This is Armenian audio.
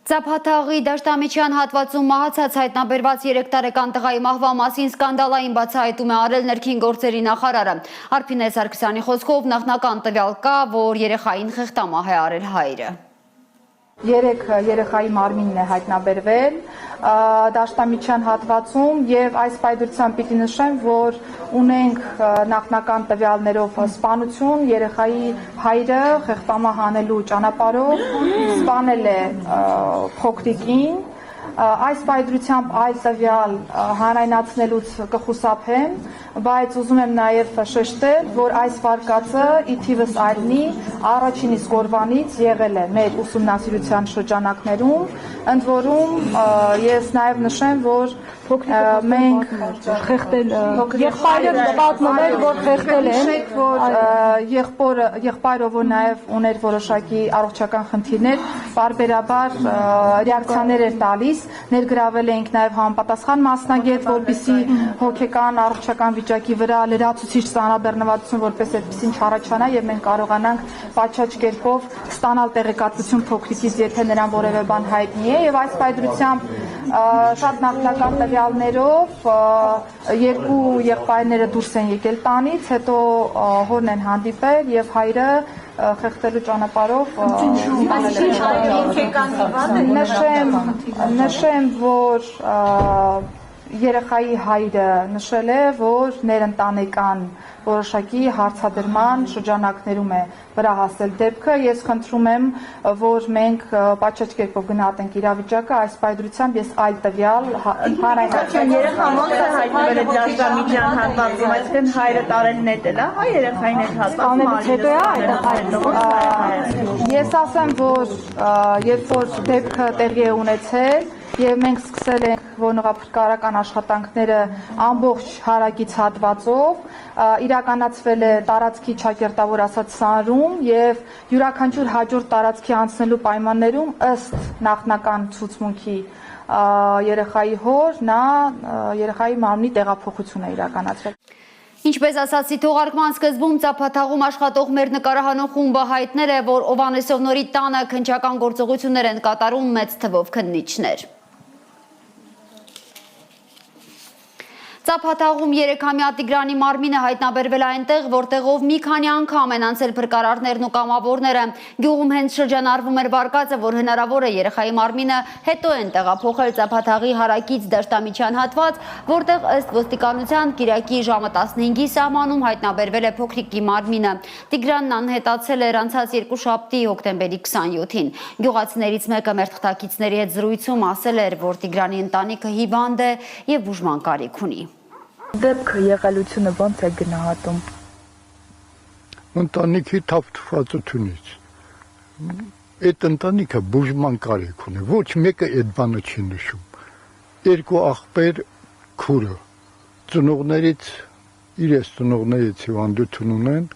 Ծափաթաղի դաշտամիջյան հատվածում մահացած հայտնաբերված 3 տարեկան տղայի մահվան մասին սկանդալային բացահայտում է արել ներքին գործերի նախարարը։ Արփինե Սարգսյանի խոսքով նախնական տվյալ կա, որ երեխային խեղտամահ է արել հայրը։ 3 երեխայի մարմինն է հայտնաբերվել դաշտամիջյան հատվածում եւ այս պայծրությամբ պիտի նշեմ, որ ունենք նախնական տվյալներով սպանություն, երեխայի հայրը խեղտամահ անելու ճանապարհով սպանել է փոքրիկին, այս պայծրությամբ այլ տվյալ հանրայնացնելուց կխուսափեմ, բայց ուզում եմ նաև շեշտել, որ այս վարկածը ի թիվս այլնի առաջին իսկ օրվանից եղել է մեր ուսումնասիրության շրջանակներում, ընդ որում ես նաև նշեմ, որ մենք խեղտել եղբայրը պատմում էր, որ խեղտել են, որ եղբայրը, որ նաև ուներ որոշակի առողջական խնդիրներ, պարբերաբար ռեակցիաներ էր տալիս, ներգրավել էինք նաև համապատասխան մասնագետ, որպեսզի հոգեկան առողջական վիճակի վրա լրացուցիչ ծանրաբեռնվածություն որպես այդպեսին չառաջանա եւ մենք կարողանանք պատշաճ կերպով ստանալ տեղեկատվություն փոքրիկից, եթե նրան որևէ բան հայտնի է, եւ այս պայծրությամբ շատ նախնական տվյալներով 2 եղբայրները դուրս են եկել տանից, հետո հորն են հանդիպել եւ հայրը խեղտելու ճանապարհով նշեմ, որ երեխայի հայրը նշել է, որ ներընտանեկան որոշակի հարցադրման շրջանակներում է վրա հասել դեպքը, ես խնդրում եմ, որ մենք պատշաճ կերպով գնահատենք իրավիճակը, այս պայծրությամբ ես այլ տվյալ հանրայնացրել երեխան ոնց է հայտնվել է դաշտամիջյան հատվածում, այսինքն հայրը տարել նետել է, հա երեխային այդ հատվածում հետո է ես ասեմ, որ երբ որ դեպքը տեղի է ունեցել եւ մենք սկսել ենք որոնողափրկարարական աշխատանքները ամբողջ հարակից հատվածով, իրականացվել է տարածքի ճակերտավոր ասած սանրում եւ յուրաքանչյուր հաջորդ տարածքի անցնելու պայմաններում ըստ նախնական ցուցմունքի երեխայի հոր նա երեխայի մարմնի տեղափոխություն է իրականացրել։ Ինչպես ասացի թողարկման սկզբում Ծափաթաղում աշխատող մեր նկարահանող խումբը հայտնել է, որ Ովանեսովնորի տանը քննչական գործողություններ են կատարում մեծ թվով քննիչներ։ Ծափաթաղում 3-ամյա Տիգրանի մարմինը հայտնաբերվել այնտեղ, որտեղով մի քանի անգամ են անցել փրկարարներն ու կամավորները։ Գյուղում հենց շրջանառվում էր վարկածը, որ հնարավոր է երեխայի մարմինը հետո են տեղափոխել Ծափաթաղի հարակից դաշտամիջյան հատված, որտեղ ըստ ոստիկանության կիրակի ժամը 15-ի սահմանում հայտնաբերվել է փոքրիկի մարմինը։ Տիգրանն անհետացել էր անցած երկուշաբթի հոկտեմբերի 27-ին։ Գյուղացիներից մեկը մեր թղթակիցների հետ զրույցում ասել էր, որ Տիգրանի ընտանիքը հիվանդ է եւ բուժման կարիք ունի։ Դեպքը եղելությունը ոնց է գնահատում։ Ընտանիքի թափթփվածությունից։ Այդ ընտանիքը բուժման կարիք ունի, ոչ մեկը այդ բանը չի նշում։ 2 աղբեր քուրը ծնողներից իրենց ծնողներից հիվանդություն ունեն,